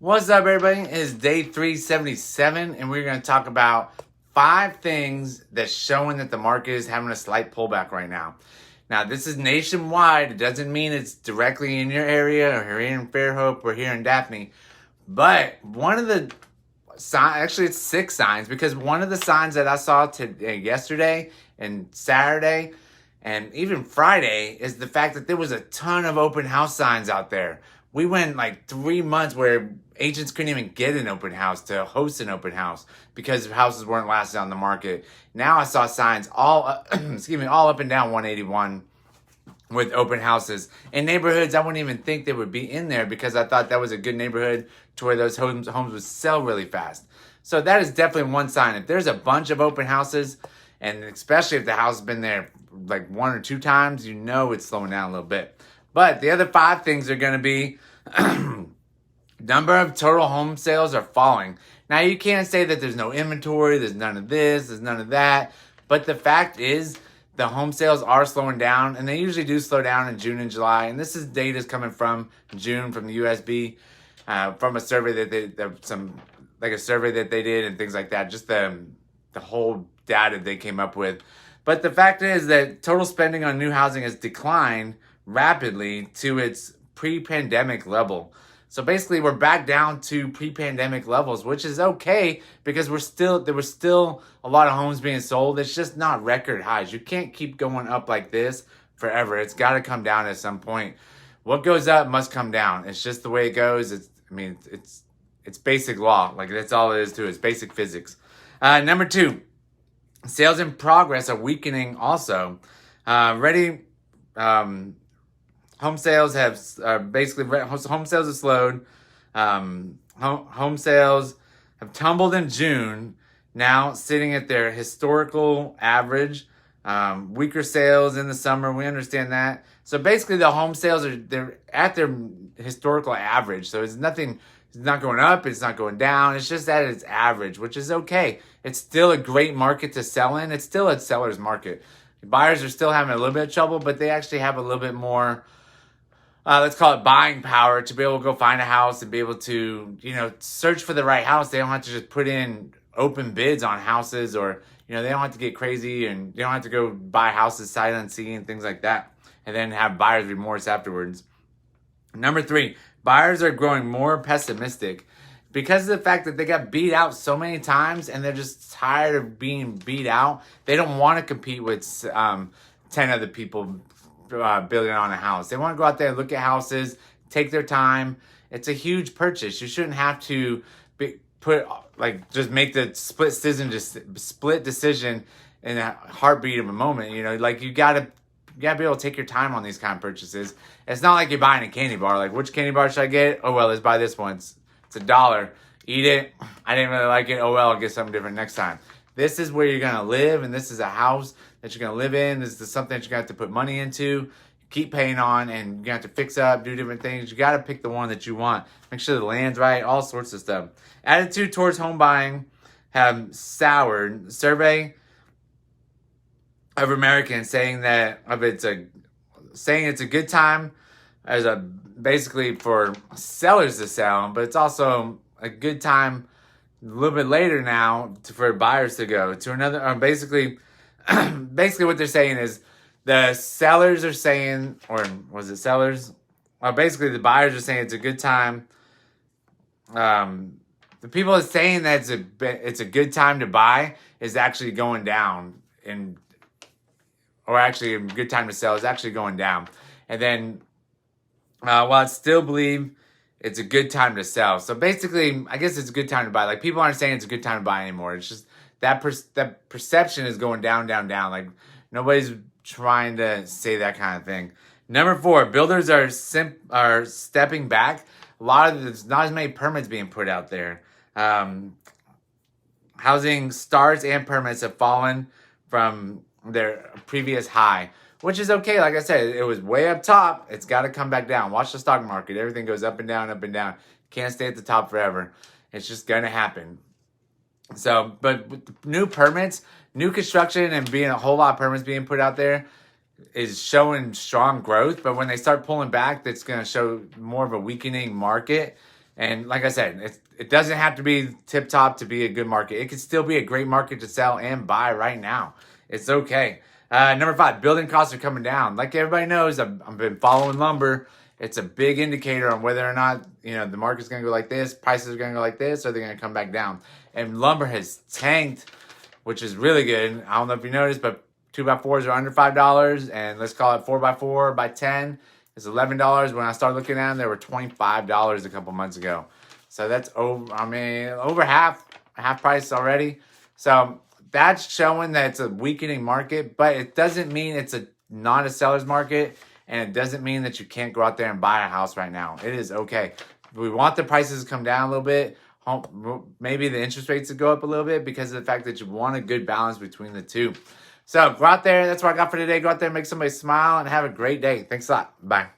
What's up, everybody? It is day 377, and we're going to talk about 5 things that's showing that the market is having a slight pullback right now. Now, this is nationwide. It doesn't mean it's directly in your area or here in Fairhope or here in Daphne. But one of the signs, actually it's 6 signs, because one of the signs that I saw yesterday and Saturday and even Friday is the fact that there was a ton of open house signs out there. We went like 3 months where agents couldn't even get an open house to host an open house because houses weren't lasting on the market. Now I saw signs all up and down 181 with open houses in neighborhoods I wouldn't even think they would be in there, because I thought that was a good neighborhood to where those homes would sell really fast. So that is definitely one sign. If there's a bunch of open houses, and especially if the house has been there like 1 or 2 times, you know it's slowing down a little bit. But the other 5 things are going to be number of total home sales are falling. Now, you can't say that there's no inventory, there's none of this, there's none of that. But the fact is, the home sales are slowing down, and they usually do slow down in June and July. And this is data coming from June from the USB, from a survey a survey that they did and things like that. Just the whole data they came up with. But the fact is that total spending on new housing has declined rapidly to its pre-pandemic level. So basically, we're back down to pre-pandemic levels, which is okay, because there were still a lot of homes being sold. It's just not record highs. You can't keep going up like this forever. It's got to come down at some point. What goes up must come down. It's just the way it goes. It's basic law. Like, that's all it is to it. It's basic physics. Number 2, sales in progress are weakening also. Home sales have home sales have slowed. Home sales have tumbled in June, now sitting at their historical average. Weaker sales in the summer, we understand that. So basically, the home sales they're at their historical average. So it's not going up, it's not going down. It's just at its average, which is okay. It's still a great market to sell in. It's still a seller's market. Buyers are still having a little bit of trouble, but they actually have a little bit more, let's call it buying power, to be able to go find a house and be able to, search for the right house. They don't have to just put in open bids on houses, or, they don't have to get crazy, and they don't have to go buy houses sight unseen and things like that, and then have buyer's remorse afterwards. Number 3, buyers are growing more pessimistic because of the fact that they got beat out so many times, and they're just tired of being beat out. They don't want to compete with 10 other people bidding on a house. They want to go out there, look at houses, take their time. It's a huge purchase. You shouldn't have to just make the split decision in a heartbeat of a moment. You gotta be able to take your time on these kind of purchases. It's not like you're buying a candy bar. Like, which candy bar should I get? Oh, well, let's buy this one. It's $1. Eat it. I didn't really like it. Oh, well, I'll get something different next time. This is where you're going to live, and this is a house that you're going to live in. This is something that you're going to have to put money into, keep paying on, and you're going to have to fix up, do different things. You got to pick the one that you want. Make sure the land's right, all sorts of stuff. Attitude towards home buying have soured. Survey of Americans saying it's a good time basically for sellers to sell, but it's also a good time a little bit later now for buyers to go to another. Basically what they're saying is the sellers are saying, or was it sellers? Basically the buyers are saying it's a good time. The people are saying that it's a good time to buy is actually going down, or actually a good time to sell is actually going down. And then, I still believe it's a good time to sell. So basically, I guess it's a good time to buy. Like, people aren't saying it's a good time to buy anymore. It's just that perception is going down, down, down. Like, nobody's trying to say that kind of thing. Number 4, builders are stepping back. There's not as many permits being put out there. Housing starts and permits have fallen from their previous high, which is okay. Like I said, it was way up top. It's got to come back down. Watch the stock market. Everything goes up and down, up and down. Can't stay at the top forever. It's just going to happen. So, but with the new permits, new construction, and being a whole lot of permits being put out there, is showing strong growth, but when they start pulling back, that's going to show more of a weakening market. And like I said, it doesn't have to be tip top to be a good market. It could still be a great market to sell and buy right now. It's okay. Number 5, building costs are coming down. Like everybody knows, I've been following lumber. It's a big indicator on whether or not, the market's going to go like this, prices are going to go like this, or they're going to come back down. And lumber has tanked, which is really good. I don't know if you noticed, but 2x4s are under $5, and let's call it 4x4 by 10 is $11. When I started looking at them, they were $25 a couple months ago. So that's over half price already. So that's showing that it's a weakening market, but it doesn't mean it's not a seller's market, and it doesn't mean that you can't go out there and buy a house right now. It is okay. We want the prices to come down a little bit. Maybe the interest rates to go up a little bit because of the fact that you want a good balance between the two. So go out there. That's what I got for today. Go out there and make somebody smile and have a great day. Thanks a lot. Bye.